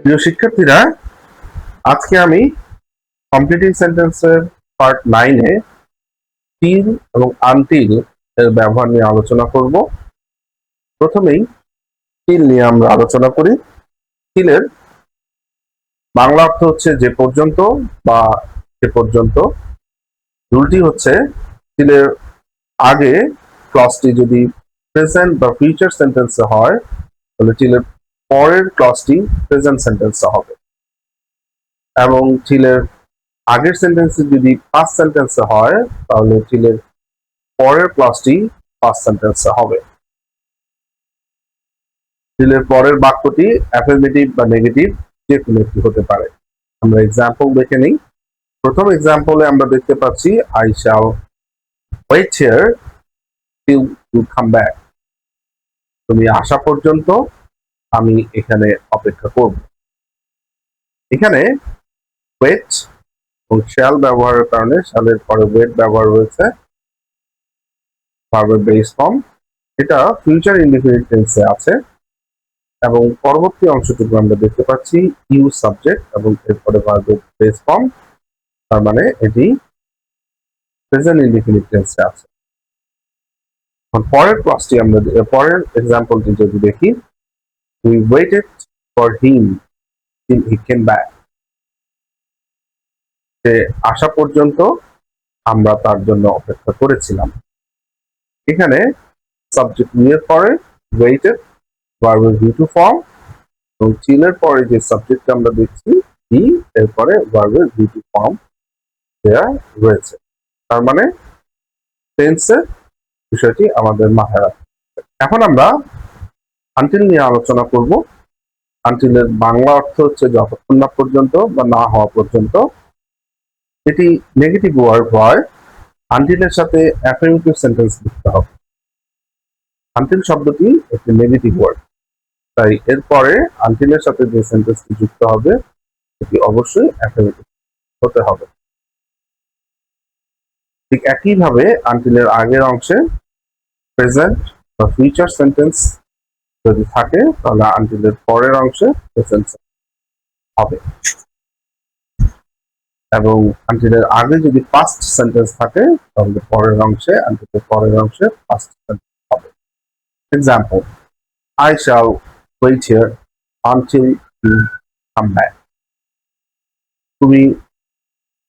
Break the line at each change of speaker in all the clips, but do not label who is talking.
প্রিয় শিক্ষার্থীরা, আজকে আমি কমপ্লিটিং সেন্টেন্সের পার্ট 9-এ টিল এবং আনটিল এর ব্যবহার নিয়ে আলোচনা করব। প্রথমেই টিল নিয়ে আমরা আলোচনা করি। টিলের বাংলা অর্থ হচ্ছে যে পর্যন্ত বা যে পর্যন্ত। রুলটি হচ্ছে টিলের আগে ক্লজটি যদি প্রেজেন্ট বা ফিউচার সেন্টেন্সে হয় তাহলে টিলের পরের ক্লজটি প্রেজেন্ট সেন্টেন্সে হবে, এবং টিলের আগের সেন্টেন্সে যদি পাস্ট সেন্টেন্সে হয় তাহলে টিলের পরের ক্লজটি পাস্ট সেন্টেন্সে হবে। টিলের পরের বাক্যটি অ্যাফার্মেটিভ বা নেগেটিভ যে কোনো একটি হতে পারে। আমরা এক্সাম্পল দেখে নিই। প্রথম এক্সাম্পলে আমরা দেখতে পাচ্ছি I shall wait here till you come back. তুমি আসা পর্যন্ত আমি এখানে অপেক্ষা করব। এখানে ওয়েট এবং শ্যাল ব্যবহারের কারণে শ্যালের পরে ওয়েট ব্যবহার হয়েছে ভার্বের বেস ফর্ম। এটা ফিউচার ইনডিফিনিট টেন্সে আছে এবং পরবর্তী অংশটুকু আমরা দেখতে পাচ্ছি ইউ সাবজেক্ট এবং এরপরে ভার্বের বেস ফর্ম, তার মানে এটি প্রেজেন্ট ইনডিফিনিট টেন্সে আছে। পরের ক্লাসটি আমরা পরের এক্সাম্পলটি যদি দেখি, we waited for him till he came back. সে আসা পর্যন্ত আমরা তার জন্য অপেক্ষা করেছিলাম। এখানে সাবজেক্ট এর পরে ওয়েটেড ভার্বের ভি টু ফর্ম এবং টিলের পরে যে সাবজেক্ট আমরা দেখছি হি, এরপরে ভার্বের ভি টু ফর্ম দেয়া রয়েছে। তার মানে টেন্সের বিষয়টি আমাদের মাথায় রাখতে হবে। এখন আমরা আনটিল নিয়ে আলোচনা করব। আনটিলের বাংলা অর্থ হচ্ছে যতক্ষণ না পর্যন্ত বা না হওয়া পর্যন্ত। এটি নেগেটিভ ওয়ার্ড হয়। আনটিলের সাথে অ্যাফার্মেটিভ সেন্টেন্স লিখতে হবে। আনটিল শব্দটি একটি নেগেটিভ ওয়ার্ড, তাই এরপরে আনটিলের সাথে যে সেন্টেন্সটি যুক্ত হবে এটি অবশ্যই অ্যাফার্মেটিভ হতে হবে। ঠিক একইভাবে আনটিলের আগের অংশে প্রেজেন্ট বা ফিউচার সেন্টেন্স যদি থাকে তাহলে আনটিলের পরের অংশে প্রেজেন্ট হবে, এবং আনটিলের আগে যদি পাস্ট সেন্টেন্স থাকে তাহলে পরের অংশে আনটিলের পরের অংশে পাস্ট সেন্টেন্স হবে। Example, I shall wait here until you come back. তুমি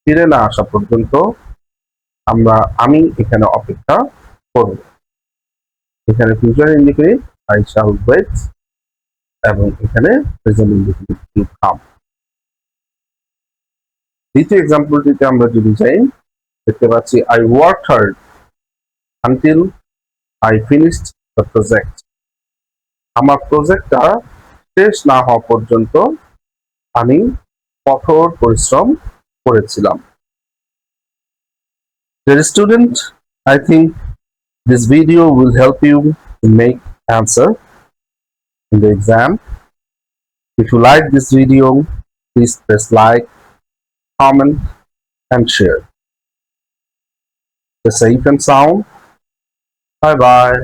ফিরে না আসা পর্যন্ত আমি এখানে অপেক্ষা করব। এখানে future indefinite I shall wait এবং এখানে প্রেজেন্ট ইন্ডিফিনিট you come। দ্বিতীয় এক্সাম্পলটিতে আমরা যদি যাই, দেখতে পাচ্ছি I worked hard until I finished the project. আমার প্রজেক্টটা শেষ না হওয়া পর্যন্ত আমি কঠোর পরিশ্রম করেছিলাম। Dear student, I think this video will help you to make answer in the exam. If you like this video, please press like, comment and share. Stay safe and sound. Bye bye.